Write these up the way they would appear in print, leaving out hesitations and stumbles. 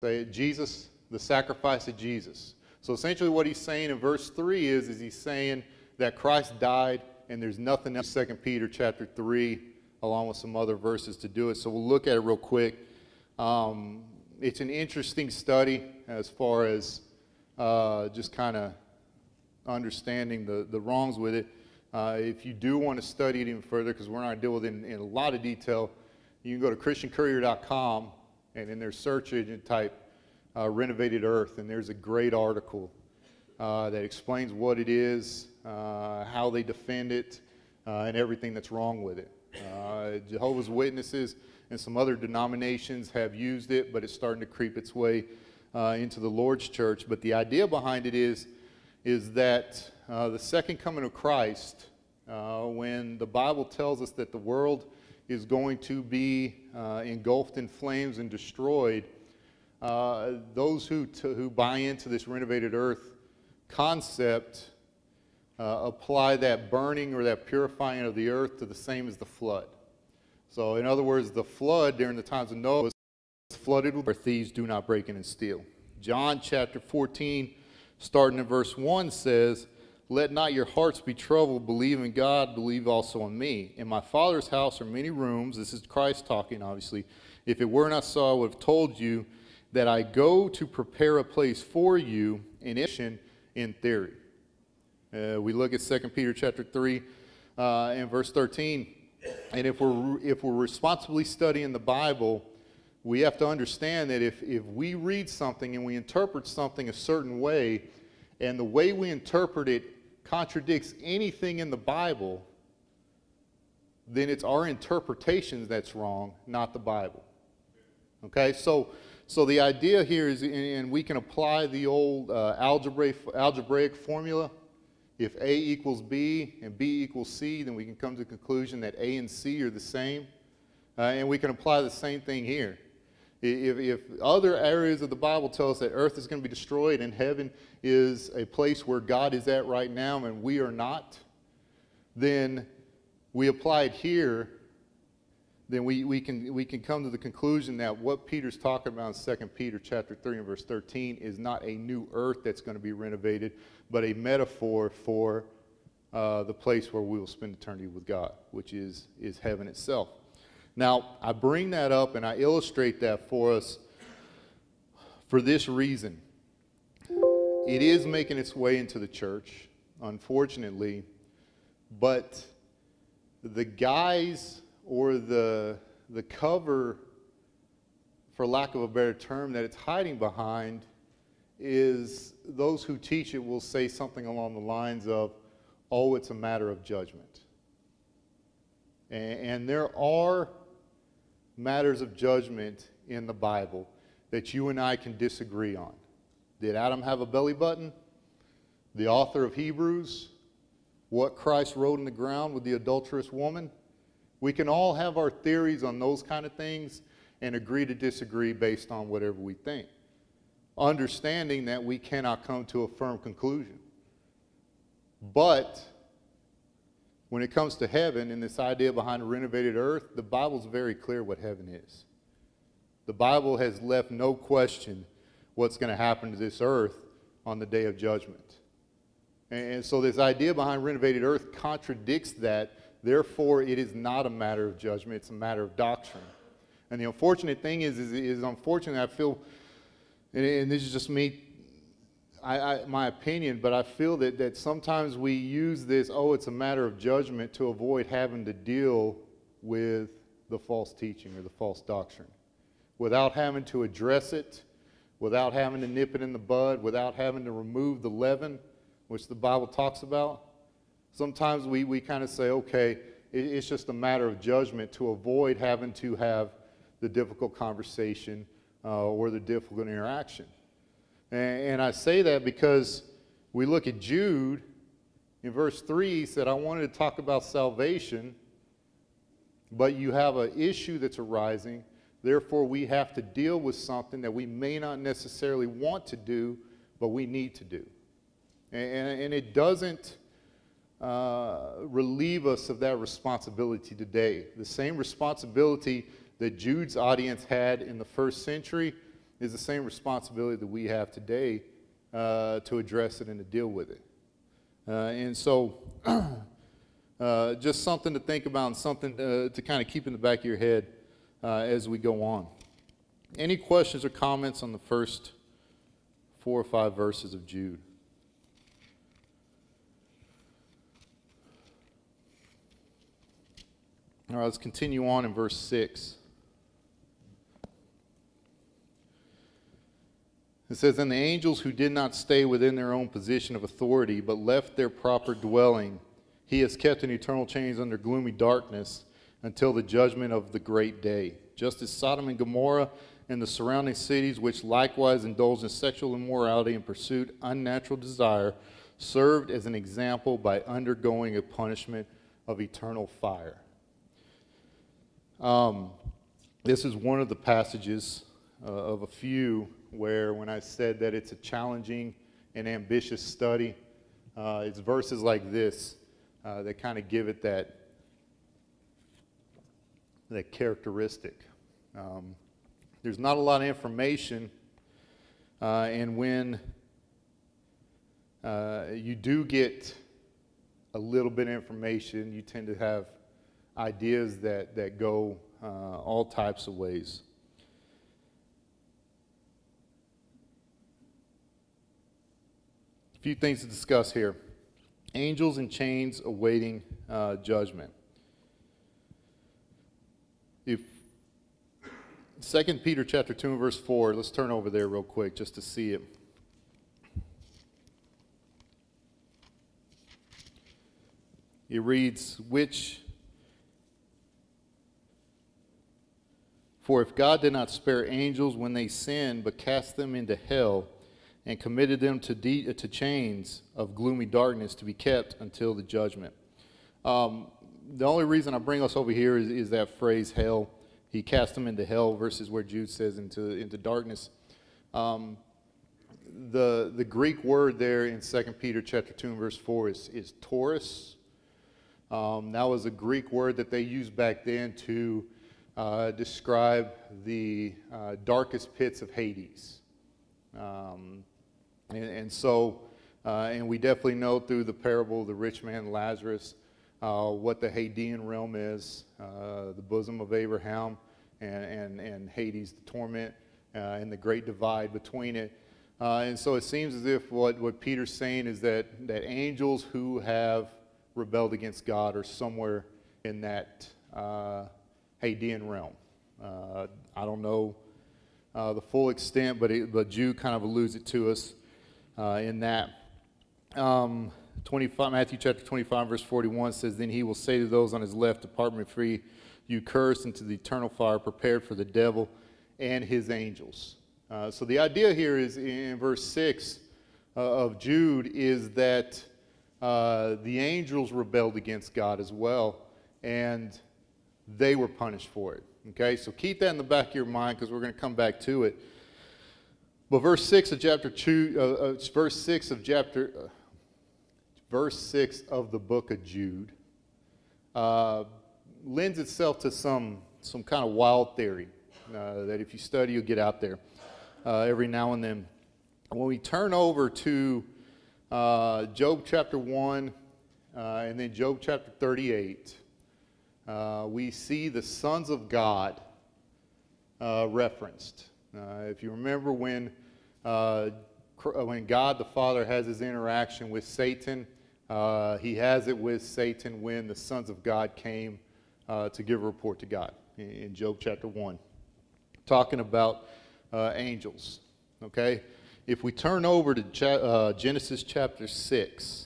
Say Jesus, the sacrifice of Jesus. So essentially what he's saying in verse 3 is he's saying that Christ died and there's nothing else. 2 Peter chapter 3, along with some other verses to do it. So we'll look at it real quick. It's an interesting study as far as just kind of understanding the wrongs with it. If you do want to study it even further, because we're not going to deal with it in a lot of detail, you can go to christiancourier.com and in their search engine type Renovated Earth, and there's a great article that explains what it is, how they defend it, and everything that's wrong with it. Jehovah's Witnesses and some other denominations have used it, but it's starting to creep its way into the Lord's church. But the idea behind it is that the second coming of Christ, when the Bible tells us that the world is going to be engulfed in flames and destroyed, those who buy into this renovated earth concept apply that burning or that purifying of the earth to the same as the flood. So in other words, the flood during the times of Noah was flooded with where thieves do not break in and steal. John chapter 14, starting in verse 1 says, "Let not your hearts be troubled. Believe in God, believe also in me. In my Father's house are many rooms." This is Christ talking, obviously. "If it were not so, I would have told you that I go to prepare a place for you," in theory. We look at 2 Peter chapter 3 and verse 13. And if we're responsibly studying the Bible, we have to understand that if we read something and we interpret something a certain way, and the way we interpret it contradicts anything in the Bible, then it's our interpretations that's wrong, not the Bible. Okay, so the idea here is, and we can apply the old algebraic formula. If A equals B and B equals C, then we can come to the conclusion that A and C are the same. And we can apply the same thing here. If other areas of the Bible tell us that earth is going to be destroyed and heaven is a place where God is at right now and we are not, then we apply it here, then we can come to the conclusion that what Peter's talking about in 2 Peter chapter 3 and verse 13 is not a new earth that's going to be renovated, but a metaphor for the place where we will spend eternity with God, which is heaven itself. Now, I bring that up and I illustrate that for us for this reason. It is making its way into the church, unfortunately, but the guise or the cover, for lack of a better term, that it's hiding behind is those who teach it will say something along the lines of, "Oh, it's a matter of judgment." And there are matters of judgment in the Bible that you and I can disagree on. Did Adam have a belly button? The author of Hebrews? What Christ wrote in the ground with the adulterous woman? We can all have our theories on those kind of things and agree to disagree based on whatever we think, understanding that we cannot come to a firm conclusion. But when it comes to heaven and this idea behind a renovated earth, the Bible's very clear what heaven is. The Bible has left no question what's going to happen to this earth on the day of judgment. And so this idea behind renovated earth contradicts that. Therefore, it is not a matter of judgment. It's a matter of doctrine. And the unfortunate thing is unfortunate, I feel, and this is just me, my opinion, but I feel that sometimes we use this, "Oh, it's a matter of judgment," to avoid having to deal with the false teaching or the false doctrine. Without having to address it, without having to nip it in the bud, without having to remove the leaven, which the Bible talks about. Sometimes we kind of say, okay, it's just a matter of judgment to avoid having to have the difficult conversation or the difficult interaction. And I say that because we look at Jude, in verse 3, he said, "I wanted to talk about salvation, but you have an issue that's arising. Therefore, we have to deal with something that we may not necessarily want to do, but we need to do." And it doesn't relieve us of that responsibility today. The same responsibility that Jude's audience had in the first century is the same responsibility that we have today to address it and to deal with it. And so just something to think about and something to kind of keep in the back of your head as we go on. Any questions or comments on the first 4 or 5 verses of Jude? All right, let's continue on in verse 6. It says, "And the angels who did not stay within their own position of authority, but left their proper dwelling, he has kept in eternal chains under gloomy darkness until the judgment of the great day. Just as Sodom and Gomorrah and the surrounding cities, which likewise indulged in sexual immorality and pursued unnatural desire, served as an example by undergoing a punishment of eternal fire." This is one of the passages of a few where when I said that it's a challenging and ambitious study, it's verses like this that kind of give it that characteristic. There's not a lot of information, and when you do get a little bit of information, you tend to have ideas that go all types of ways. A few things to discuss here. Angels in chains awaiting judgment. If 2 Peter chapter 2 and verse 4, let's turn over there real quick just to see it. It reads, "For if God did not spare angels when they sinned, but cast them into hell, and committed them to chains of gloomy darkness to be kept until the judgment." The only reason I bring us over here is that phrase, hell. He cast them into hell versus where Jude says into darkness. The Greek word there in 2 Peter chapter 2 and verse 4 is Taurus. That was a Greek word that they used back then to describe the darkest pits of Hades. And we definitely know through the parable of the rich man and Lazarus what the Hadean realm is, the bosom of Abraham, and Hades, the torment, and the great divide between it. And so it seems as if what Peter's saying is that angels who have rebelled against God are somewhere in that Hadean realm. I don't know the full extent, but Jude kind of alludes it to us in that. 25, Matthew chapter 25, verse 41 says, "Then he will say to those on his left, Depart from me, free, you cursed, into the eternal fire prepared for the devil and his angels." So the idea here is in verse 6 of Jude is that the angels rebelled against God as well, and they were punished for it. Okay, so keep that in the back of your mind because we're going to come back to it. But verse 6 of chapter 2, verse 6 of the book of Jude lends itself to some kind of wild theory that if you study, you'll get out there every now and then. When we turn over to Job chapter 1 and then Job chapter 38, we see the sons of God referenced. If you remember when God the Father has his interaction with Satan, he has it with Satan when the sons of God came to give a report to God in Job chapter 1, talking about angels. Okay, if we turn over to Genesis chapter 6.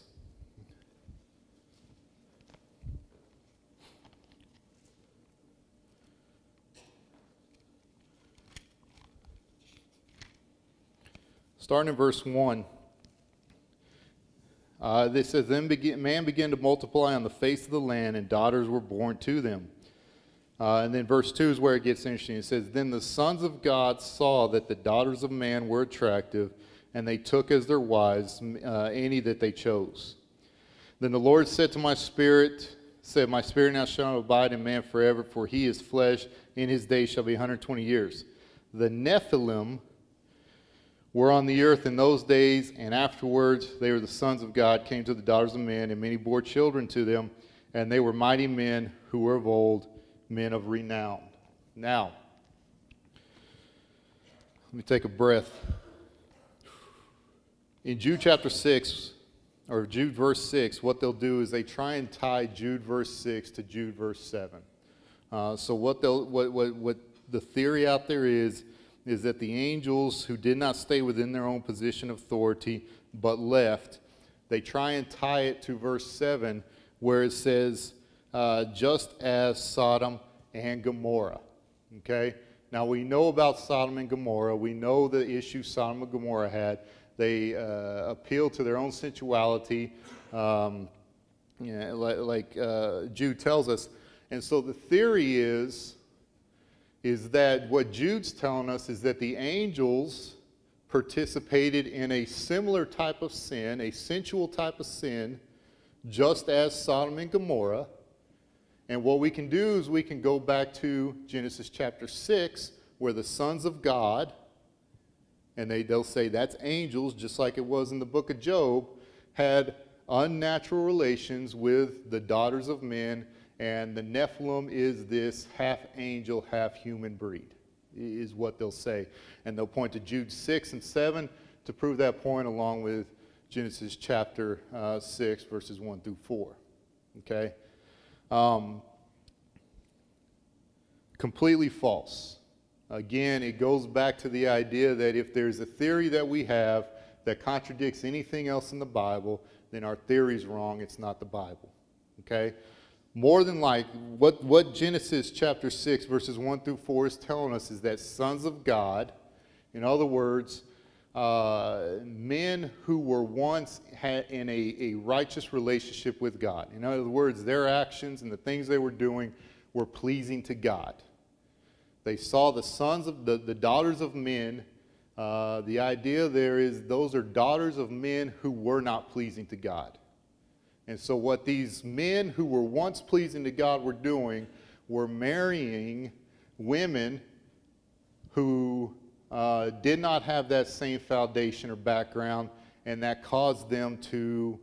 Starting in verse 1, this says, "Then man began to multiply on the face of the land, and daughters were born to them." And then verse 2 is where it gets interesting. It says, "Then the sons of God saw that the daughters of man were attractive, and they took as their wives any that they chose. Then the Lord said to my spirit, My spirit now shall abide in man forever, for he is flesh, in his days shall be 120 years. The Nephilim were on the earth in those days, and afterwards they were the sons of God, came to the daughters of men, and many bore children to them, and they were mighty men who were of old, men of renown. Now, let me take a breath. In Jude chapter 6, or Jude verse 6, what they'll do is they try and tie Jude verse 6 to Jude verse 7. So what the theory out there is that the angels who did not stay within their own position of authority but left, they try and tie it to verse 7 where it says, just as Sodom and Gomorrah. Okay? Now we know about Sodom and Gomorrah. We know the issue Sodom and Gomorrah had. They appealed to their own sensuality, like Jude tells us. And so the theory is that what Jude's telling us is that the angels participated in a similar type of sin, a sensual type of sin, just as Sodom and Gomorrah. And what we can do is we can go back to Genesis chapter 6, where the sons of God, and they'll say that's angels, just like it was in the book of Job, had unnatural relations with the daughters of men, and the Nephilim is this half angel, half human breed, is what they'll say. And they'll point to Jude 6 and 7 to prove that point, along with Genesis chapter 6, verses 1 through 4. Okay? Completely false. Again, it goes back to the idea that if there's a theory that we have that contradicts anything else in the Bible, then our theory's wrong. It's not the Bible. Okay? More than likely, what Genesis chapter 6, verses 1 through 4 is telling us is that sons of God, in other words, men who were once in a righteous relationship with God. In other words, their actions and the things they were doing were pleasing to God. They saw the sons of the daughters of men. The idea there is those are daughters of men who were not pleasing to God. And so what these men who were once pleasing to God were doing were marrying women who did not have that same foundation or background, and that caused them to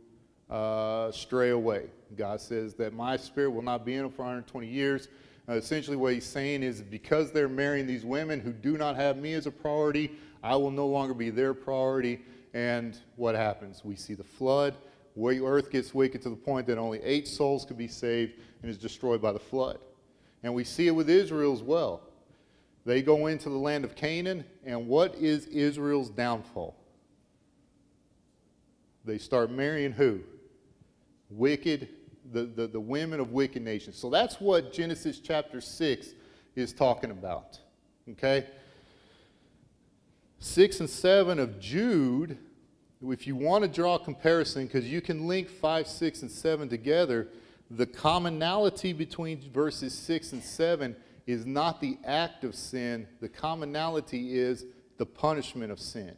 stray away. God says that my spirit will not be in them for 120 years. Essentially what he's saying is because they're marrying these women who do not have me as a priority, I will no longer be their priority. And what happens? We see the flood. Earth gets wicked to the point that only 8 souls could be saved and is destroyed by the flood. And we see it with Israel as well. They go into the land of Canaan, and what is Israel's downfall? They start marrying who? Wicked, the women of wicked nations. So that's what Genesis chapter 6 is talking about. Okay? 6 and 7 of Jude, if you want to draw a comparison, because you can link 5, 6, and 7 together, the commonality between verses 6 and 7 is not the act of sin. The commonality is the punishment of sin.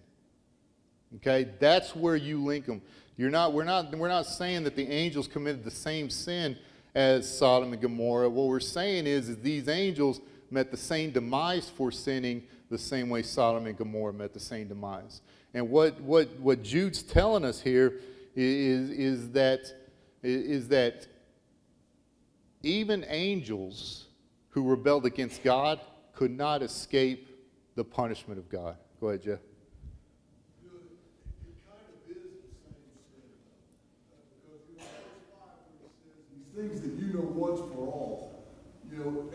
Okay? That's where you link them. We're not saying that the angels committed the same sin as Sodom and Gomorrah. What we're saying is these angels met the same demise for sinning the same way Sodom and Gomorrah met the same demise. And what Jude's telling us here is that even angels who rebelled against God could not escape the punishment of God. Go ahead, Jeff. Things that you know once for all,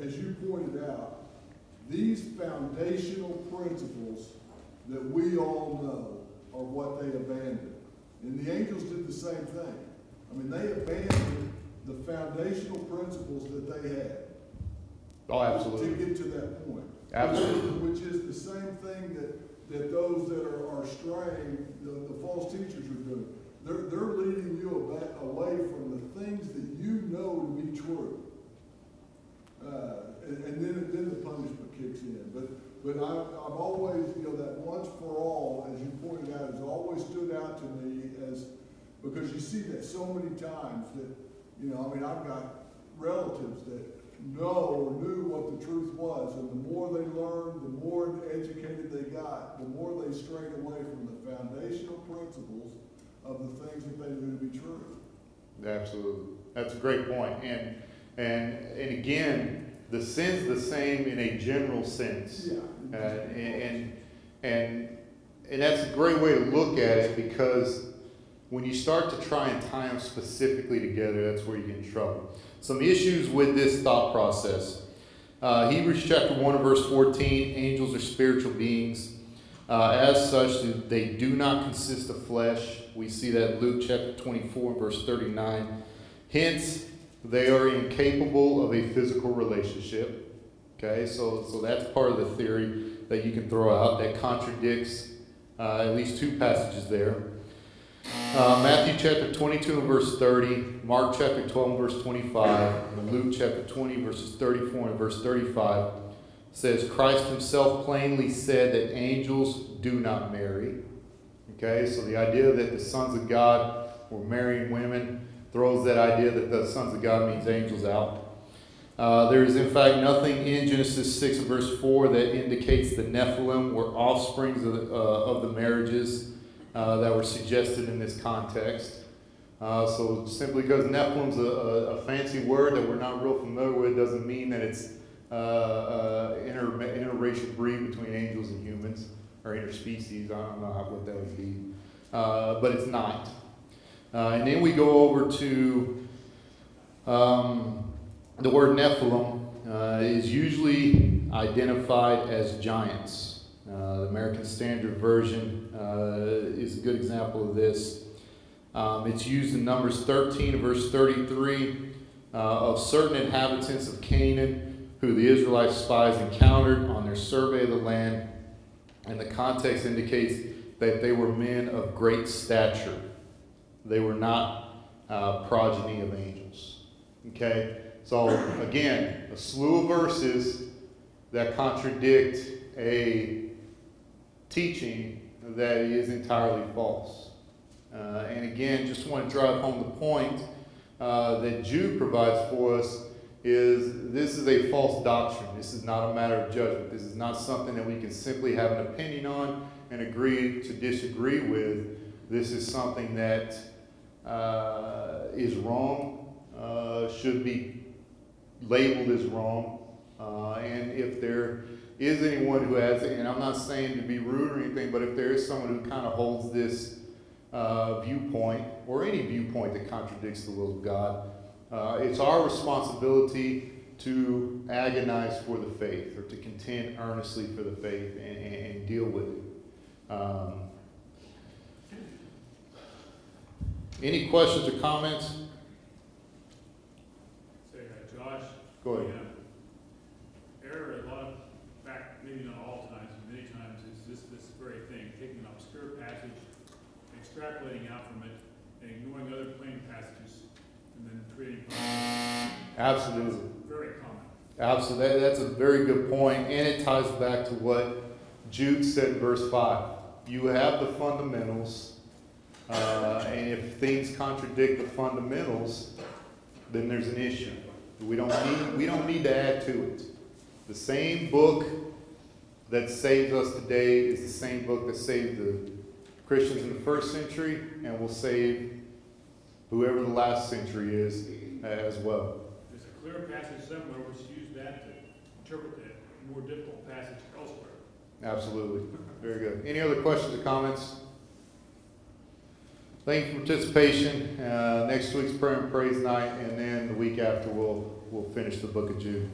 as you pointed out, these foundational principles that we all know are what they abandoned. And the angels did the same thing. I mean, they abandoned the foundational principles that they had. Oh, absolutely. To get to that point. Absolutely. Which is the same thing that those that are straying, the false teachers are doing. They're leading you away from the things that you know to be true. And then the punishment kicks in. But I've always, that once for all, as you pointed out, has always stood out to me because you see that so many times that, I've got relatives that know or knew what the truth was. And the more they learned, the more educated they got, the more they strayed away from the foundational principles of the things that they knew to be true. Absolutely. That's a great point. And again, the sin's the same in a general sense. Yeah. And that's a great way to look at it, because when you start to try and tie them specifically together, that's where you get in trouble. Some issues with this thought process. Hebrews chapter 1 and verse 14, angels are spiritual beings. As such, they do not consist of flesh. We see that in Luke chapter 24 and verse 39. Hence, they are incapable of a physical relationship. Okay, so that's part of the theory that you can throw out that contradicts at least two passages there. Matthew chapter 22 and verse 30, Mark chapter 12 and verse 25, and Luke chapter 20 verses 34 and verse 35 says Christ himself plainly said that angels do not marry. Okay, so the idea that the sons of God were marrying women throws that idea that the sons of God means angels out. There is in fact nothing in Genesis 6 and verse 4 that indicates the Nephilim were offsprings of the marriages that were suggested in this context. So simply because Nephilim's a fancy word that we're not real familiar with doesn't mean that it's interracial breed between angels and humans, or interspecies. I don't know what that would be. But it's not. And then we go over to the word Nephilim is usually identified as giants. The American Standard Version is a good example of this. It's used in Numbers 13, verse 33, of certain inhabitants of Canaan who the Israelite spies encountered on their survey of the land. And the context indicates that they were men of great stature. They were not progeny of angels. Okay? So, again, a slew of verses that contradict a teaching that is entirely false. And again, just want to drive home the point that Jude provides for us is this is a false doctrine. This is not a matter of judgment. This is not something that we can simply have an opinion on and agree to disagree with. This is something that is wrong, should be labeled as wrong. And if there is anyone who has, and I'm not saying to be rude or anything, but if there is someone who kind of holds this viewpoint, or any viewpoint that contradicts the will of God, it's our responsibility to agonize for the faith, or to contend earnestly for the faith and deal with it. Any questions or comments? Say, Josh. Go ahead. Error, a lot of, in fact, maybe not all times, but many times, is this very thing, taking an obscure passage, extrapolating out from it, and ignoring other plain passages, and then creating problems. Absolutely. Very common. Absolutely. That's a very good point, and it ties back to what Jude said in verse 5. You have the fundamentals, and if things contradict the fundamentals, then there's an issue. We don't need to add to it. The same book that saves us today is the same book that saved the Christians in the first century and will save whoever the last century is as well. There's a clear passage somewhere which use that to interpret the more difficult passage elsewhere. Absolutely. Very good. Any other questions or comments? Thank you for participation. Next week's prayer and praise night, and then the week after we'll finish the book of Jude.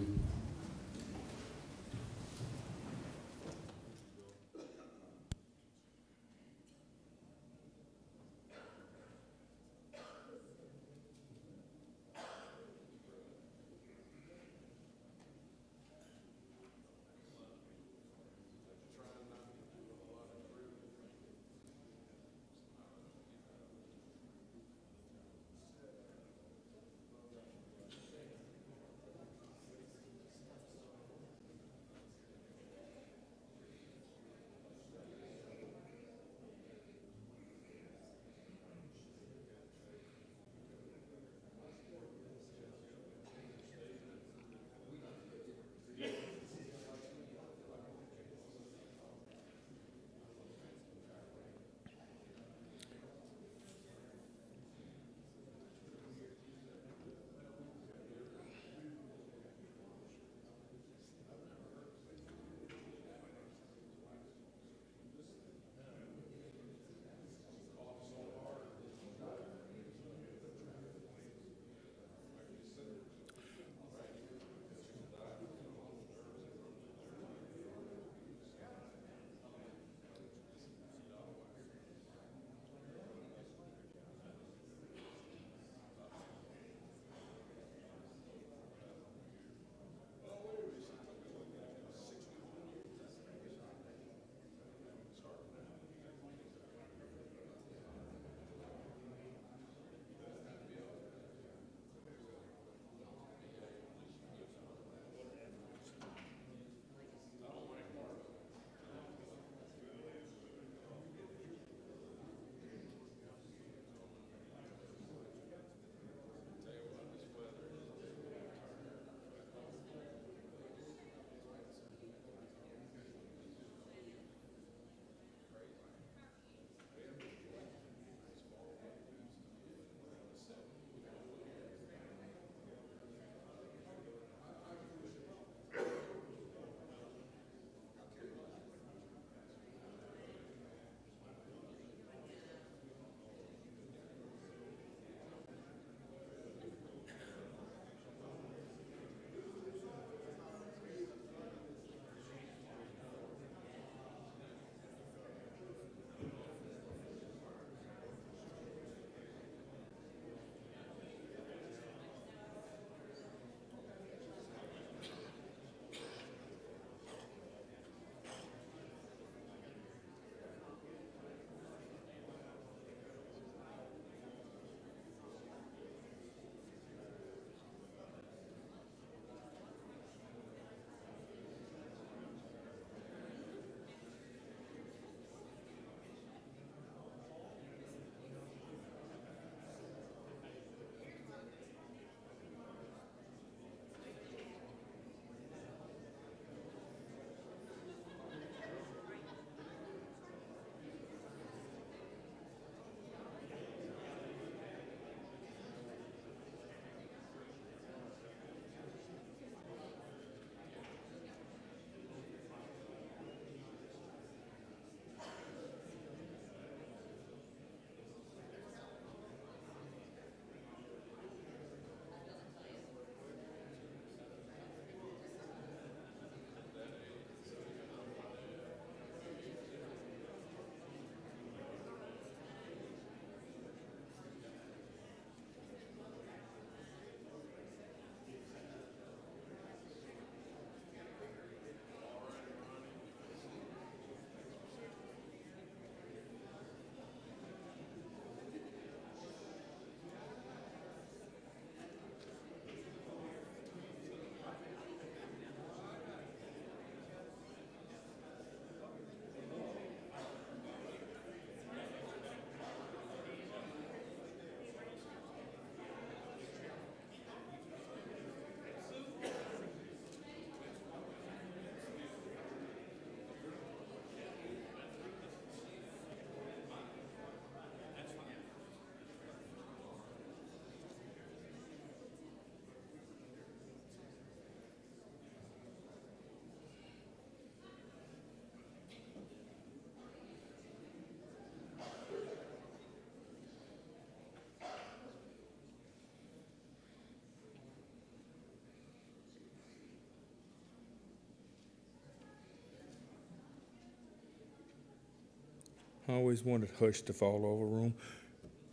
I always wanted hush to fall over room.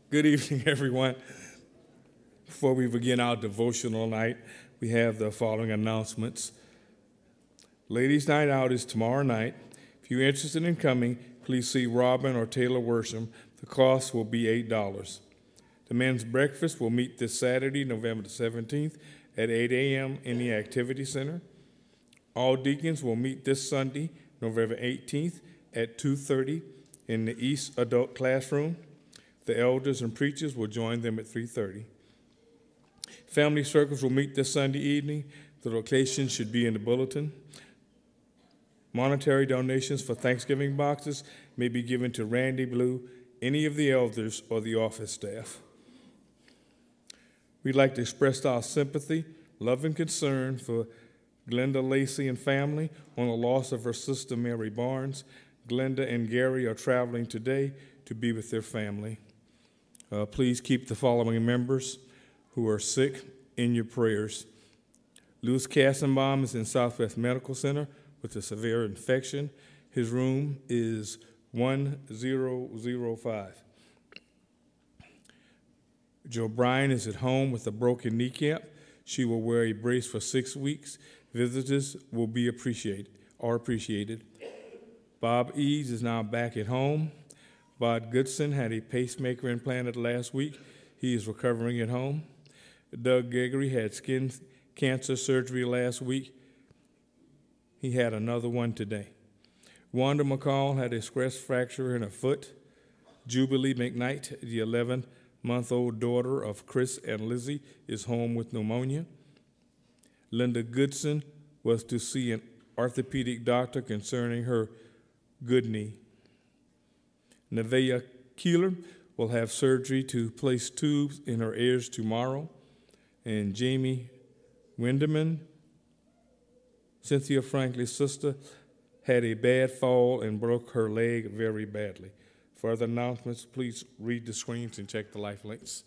Good evening, everyone. Before we begin our devotional night, we have the following announcements. Ladies' Night Out is tomorrow night. If you're interested in coming, please see Robin or Taylor Worsham. The cost will be $8. The men's breakfast will meet this Saturday, November the 17th at 8 a.m. in the Activity Center. All deacons will meet this Sunday, November 18th at 2:30 in the East Adult Classroom. The elders and preachers will join them at 3:30. Family circles will meet this Sunday evening. The location should be in the bulletin. Monetary donations for Thanksgiving boxes may be given to Randy Blue, any of the elders, or the office staff. We'd like to express our sympathy, love, and concern for Glenda Lacey and family on the loss of her sister Mary Barnes. Glenda and Gary are traveling today to be with their family. Please keep the following members who are sick in your prayers. Louis Kassenbaum is in Southwest Medical Center with a severe infection. His room is 1005. Joe Bryan is at home with a broken kneecap. She will wear a brace for 6 weeks. Visitors will be appreciated. Bob Eads is now back at home. Bob Goodson had a pacemaker implanted last week. He is recovering at home. Doug Gregory had skin cancer surgery last week. He had another one today. Wanda McCall had a stress fracture in her foot. Jubilee McKnight, the 11-month-old daughter of Chris and Lizzie, is home with pneumonia. Linda Goodson was to see an orthopedic doctor concerning her good knee. Nevaeh Keeler will have surgery to place tubes in her ears tomorrow. And Jamie Winderman, Cynthia Franklin's sister, had a bad fall and broke her leg very badly. For other announcements, please read the screens and check the life links.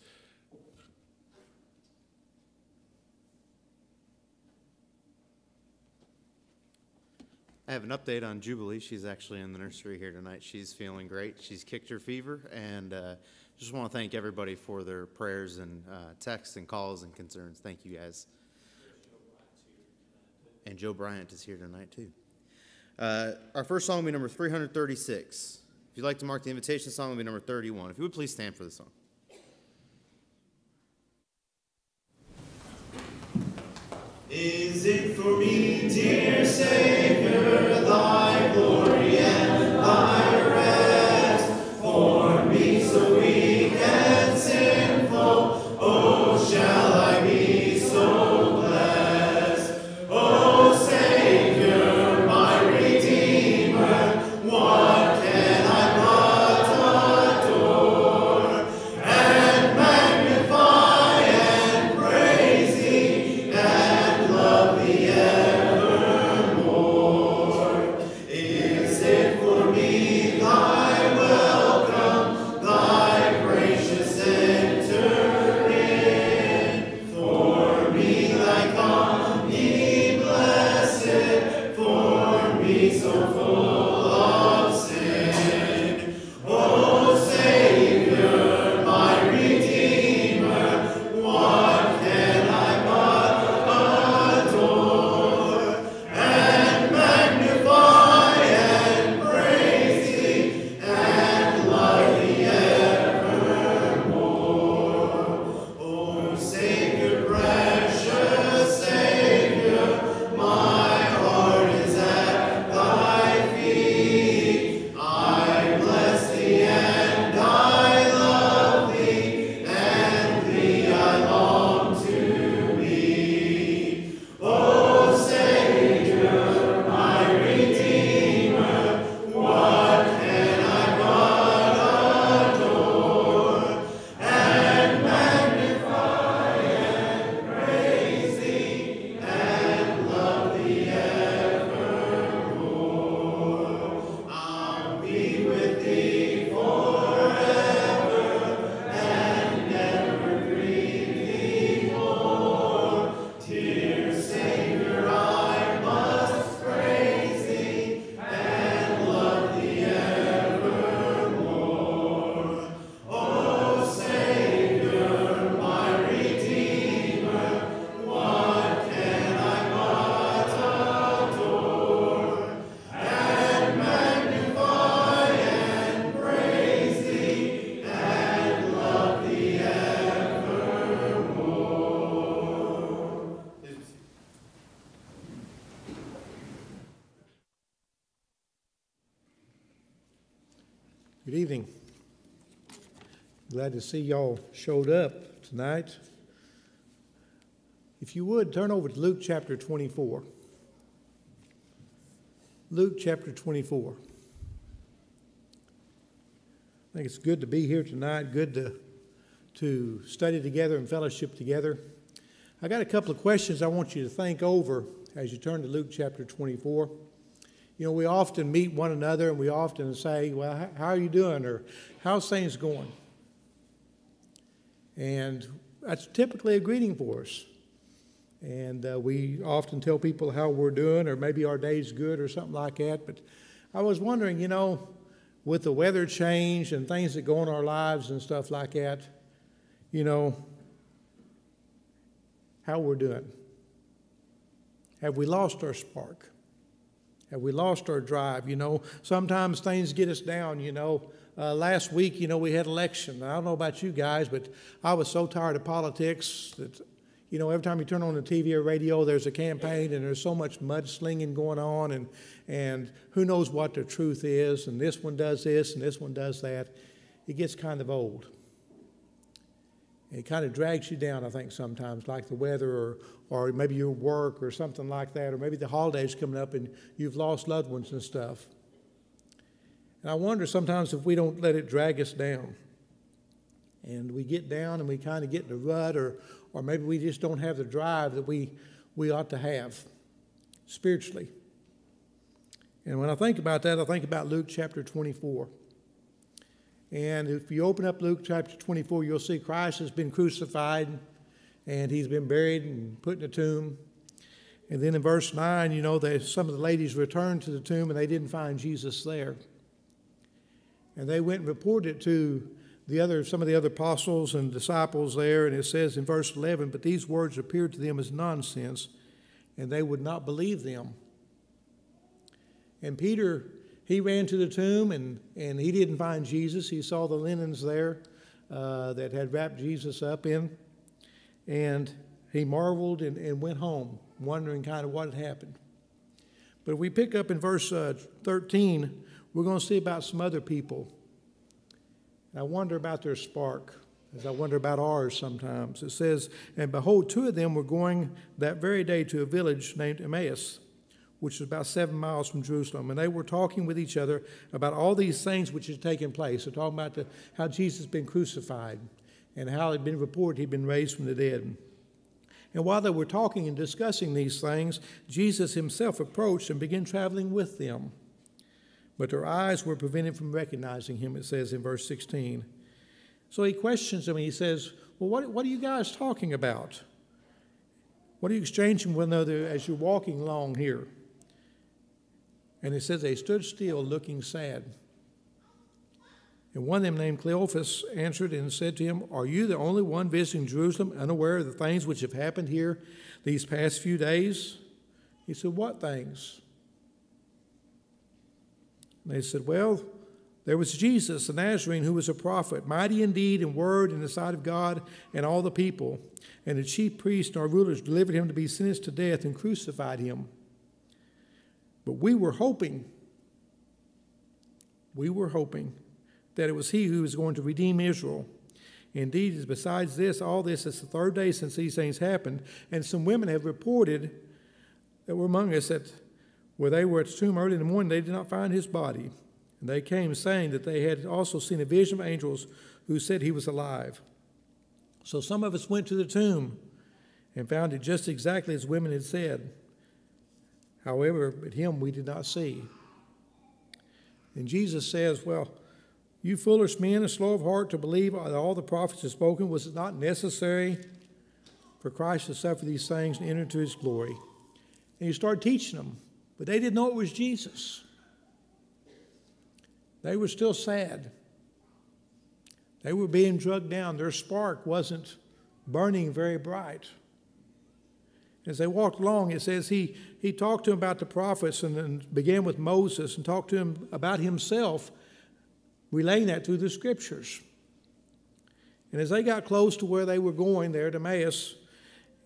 I have an update on Jubilee. She's actually in the nursery here tonight. She's feeling great. She's kicked her fever, and just want to thank everybody for their prayers and texts and calls and concerns. Thank you, guys. And Joe Bryant is here tonight, too. Our first song will be number 336. If you'd like to mark the invitation, song will be number 31. If you would please stand for the song. Is it for me, dear Savior, thy glory and thy rest? For me so weak and sinful, oh, shall I be so blessed? Oh, Savior, my Redeemer, what can I but adore and magnify and praise thee and love thee evermore? evening. Glad to see y'all showed up tonight. If you would, turn over to Luke chapter 24. Luke chapter 24. I think it's good to be here tonight, good to study together and fellowship together. I got a couple of questions I want you to think over as you turn to Luke chapter 24. You know, we often meet one another and we often say, well, how are you doing? Or how's things going? And that's typically a greeting for us. And we often tell people how we're doing, or maybe our day's good or something like that. But I was wondering, you know, with the weather change and things that go on in our lives and stuff like that, you know, how we're doing. Have we lost our spark? Have we lost our drive? You know, sometimes things get us down, you know. Last week, you know, we had election. I don't know about you guys, but I was so tired of politics that, you know, every time you turn on the TV or radio, there's a campaign and there's so much mudslinging going on and who knows what the truth is, and this one does this and this one does that. It gets kind of old. It kind of drags you down, I think, sometimes, like the weather or maybe your work or something like that, or maybe the holidays coming up and you've lost loved ones and stuff. And I wonder sometimes if we don't let it drag us down. And we get down and we kind of get in a rut, or maybe we just don't have the drive that we ought to have spiritually. And when I think about that, I think about Luke chapter 24. And if you open up Luke chapter 24, you'll see Christ has been crucified and he's been buried and put in a tomb. And then in verse 9, you know, some of the ladies returned to the tomb and they didn't find Jesus there. And they went and reported it to some of the other apostles and disciples there, and it says in verse 11, but these words appeared to them as nonsense, and they would not believe them. And Peter, he ran to the tomb, and he didn't find Jesus. He saw the linens there that had wrapped Jesus up in, and he marveled and went home, wondering kind of what had happened. But if we pick up in verse 13, we're going to see about some other people. And I wonder about their spark, as I wonder about ours sometimes. It says, and behold, two of them were going that very day to a village named Emmaus, which is about 7 miles from Jerusalem. And they were talking with each other about all these things which had taken place. They're talking about how Jesus had been crucified and how it had been reported he'd been raised from the dead. And while they were talking and discussing these things, Jesus himself approached and began traveling with them. But their eyes were prevented from recognizing him, it says in verse 16. So he questions them and he says, well, what are you guys talking about? What are you exchanging with one another as you're walking along here? And it says they stood still looking sad. And one of them named Cleophas answered and said to him, are you the only one visiting Jerusalem, unaware of the things which have happened here these past few days? He said, what things? And they said, well, there was Jesus, the Nazarene, who was a prophet, mighty indeed in word in the sight of God and all the people. And the chief priests and our rulers delivered him to be sentenced to death and crucified him. But we were hoping that it was he who was going to redeem Israel. Indeed, besides this, all this is the third day since these things happened. And some women have reported that were among us that where they were at the tomb early in the morning, they did not find his body. And they came saying that they had also seen a vision of angels who said he was alive. So some of us went to the tomb and found it just exactly as women had said. However, but him we did not see. And Jesus says, well, you foolish men and slow of heart to believe that all the prophets have spoken, was it not necessary for Christ to suffer these things and enter into his glory? And he started teaching them. But they didn't know it was Jesus. They were still sad. They were being drugged down. Their spark wasn't burning very bright. As they walked along, it says he talked to them about the prophets and then began with Moses and talked to him about himself, relaying that through the scriptures. And as they got close to where they were going there, to Emmaus,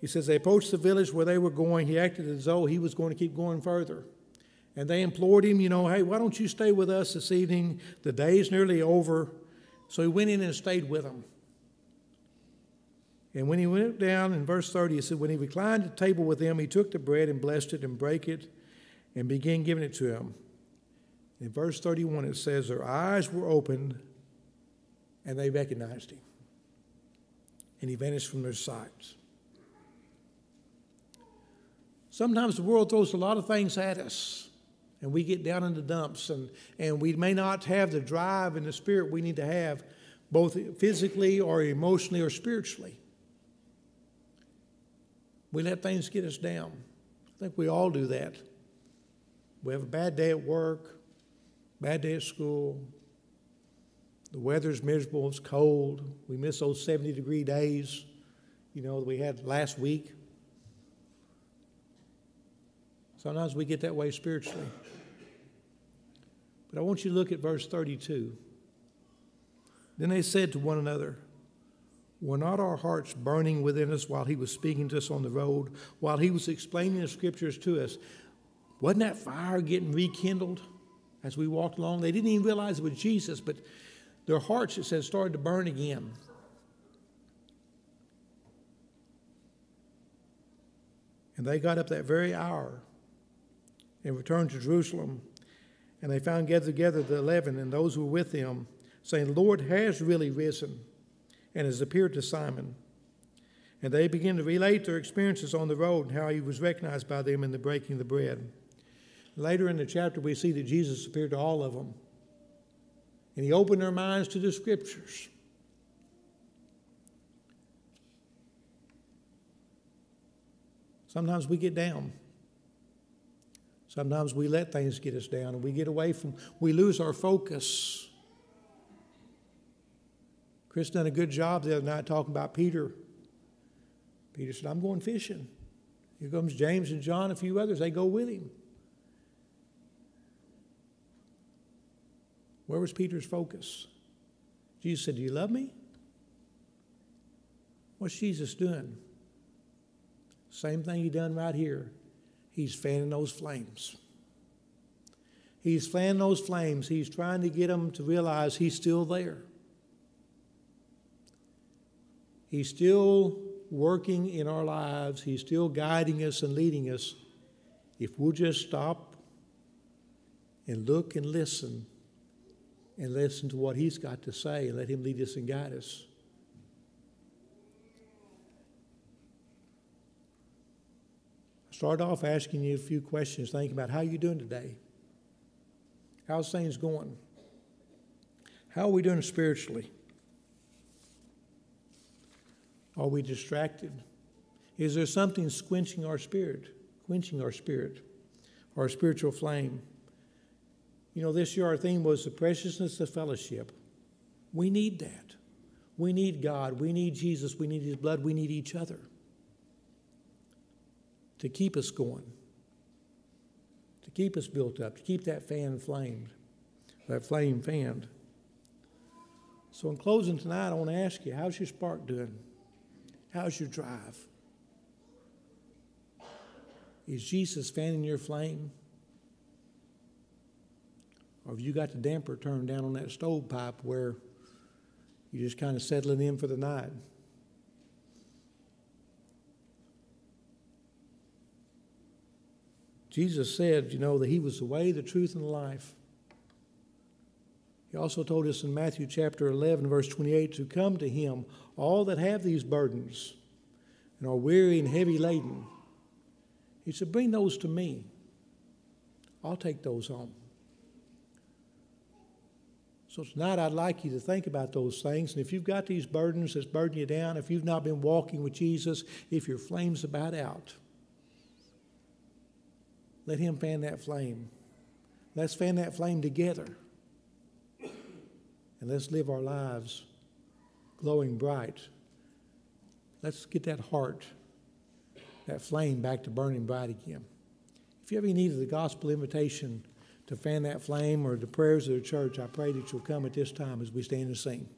he says they approached the village where they were going. He acted as though he was going to keep going further. And they implored him, hey, why don't you stay with us this evening? The day's nearly over. So he went in and stayed with them. And when he went down in verse 30, it said, when he reclined at table with them, he took the bread and blessed it and brake it and began giving it to them. In verse 31, it says, their eyes were opened and they recognized him. And he vanished from their sight. Sometimes the world throws a lot of things at us, and we get down in the dumps, and we may not have the drive and the spirit we need to have, both physically or emotionally or spiritually. We let things get us down. I think we all do that. We have a bad day at work, bad day at school. The weather's miserable, it's cold. We miss those 70-degree days, that we had last week. Sometimes we get that way spiritually. But I want you to look at verse 32. Then they said to one another, were not our hearts burning within us while he was speaking to us on the road, while he was explaining the scriptures to us? Wasn't that fire getting rekindled as we walked along? They didn't even realize it was Jesus, but their hearts, it says, started to burn again. And they got up that very hour and returned to Jerusalem. And they found gathered together the 11 and those who were with them, saying, the Lord has really risen and has appeared to Simon. And they began to relate their experiences on the road and how he was recognized by them in the breaking of the bread. Later in the chapter, we see that Jesus appeared to all of them. And he opened their minds to the scriptures. Sometimes we get down. Sometimes we let things get us down and we get away from, we lose our focus. Chris done a good job the other night talking about Peter. Peter said, I'm going fishing. Here comes James and John, a few others. They go with him. Where was Peter's focus? Jesus said, do you love me? What's Jesus doing? Same thing he done right here. He's fanning those flames. He's fanning those flames. He's trying to get them to realize he's still there. He's still working in our lives. He's still guiding us and leading us. If we'll just stop and look and listen to what he's got to say and let him lead us and guide us. I started off asking you a few questions, thinking about how you're doing today. How's things going? How are we doing spiritually? Are we distracted? Is there something quenching our spirit, our spiritual flame? This year our theme was the preciousness of fellowship. We need that. We need God. We need Jesus. We need his blood. We need each other to keep us going, to keep us built up, to keep that flame fanned. So in closing tonight, I want to ask you, how's your spark doing? How's your drive? Is Jesus fanning your flame? Or have you got the damper turned down on that stovepipe where you're just kind of settling in for the night? Jesus said, that he was the way, the truth, and the life. He also told us in Matthew chapter 11, verse 28, to come to him, all that have these burdens and are weary and heavy laden. He said, bring those to me. I'll take those home. So tonight I'd like you to think about those things. And if you've got these burdens that's burdening you down, if you've not been walking with Jesus, if your flame's about out, let him fan that flame. Let's fan that flame together. And let's live our lives glowing bright. Let's get that heart, that flame back to burning bright again. If you have any need of the gospel invitation to fan that flame or the prayers of the church, I pray that you'll come at this time as we stand and sing.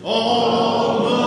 All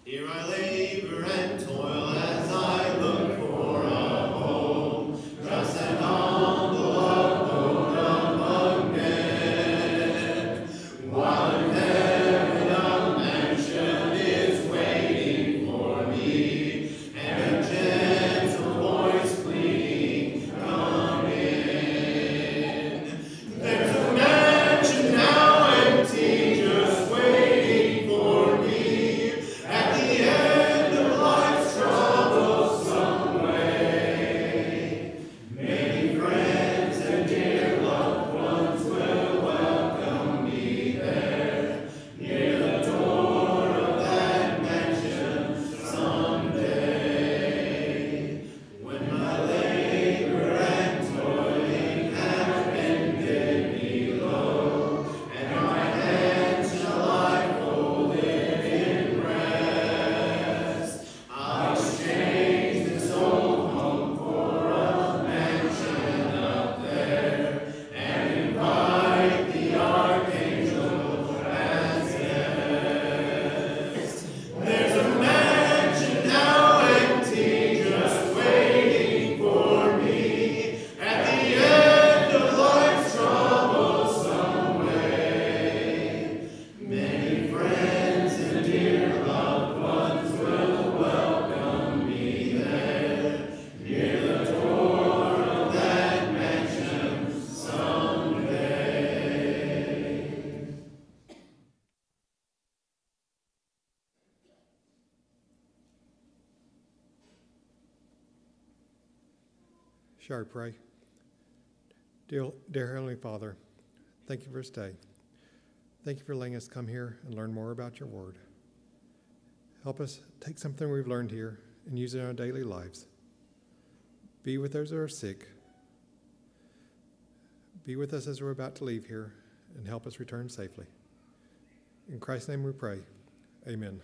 Here I labor and toil as I look for a home, just an humble abode among men. While in heaven a mansion is waiting for me, and a gentle voice pleading, come in. There's a mansion now empty, just waiting for me, at the end of life's troublesome way. Many friends and dear loved ones will welcome me there, near the door of that mansion someday. When my labor and toiling have ended below, and my hands shall lie folded in rest, I'll exchange this old home for a mansion up there, and invite the archangel as guest. There's a mansion now empty, just waiting for me, at the end of life's troublesome way. Many friends and dear loved ones will welcome me there, near the door of that mansion someday. Shall I pray? Dear Heavenly Father, thank you for this day. Thank you for letting us come here and learn more about your word. Help us take something we've learned here and use it in our daily lives. Be with those that are sick. Be with us as we're about to leave here and help us return safely. In Christ's name we pray. Amen.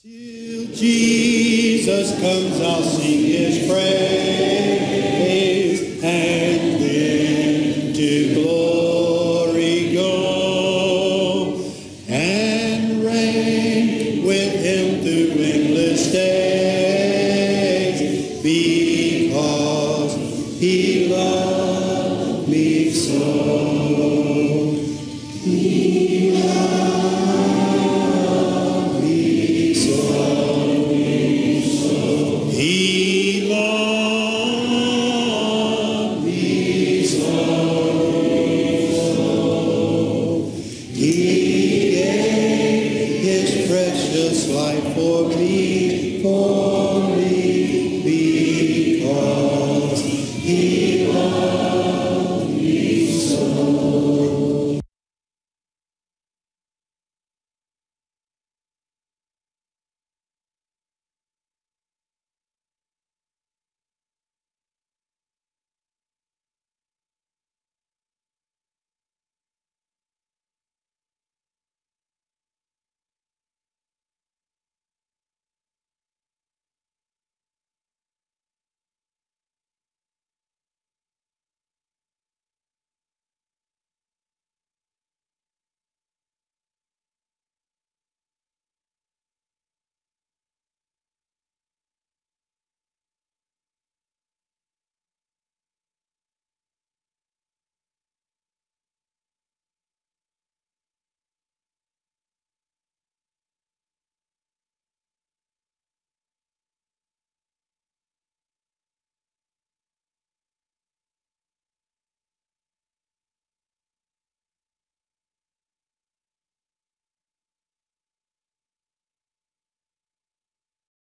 Till Jesus comes, I'll sing his praise, and then to glory go, and reign with him through endless days, because he loved me so. He loved me so. He loved me so. He gave his precious life for me, because he loved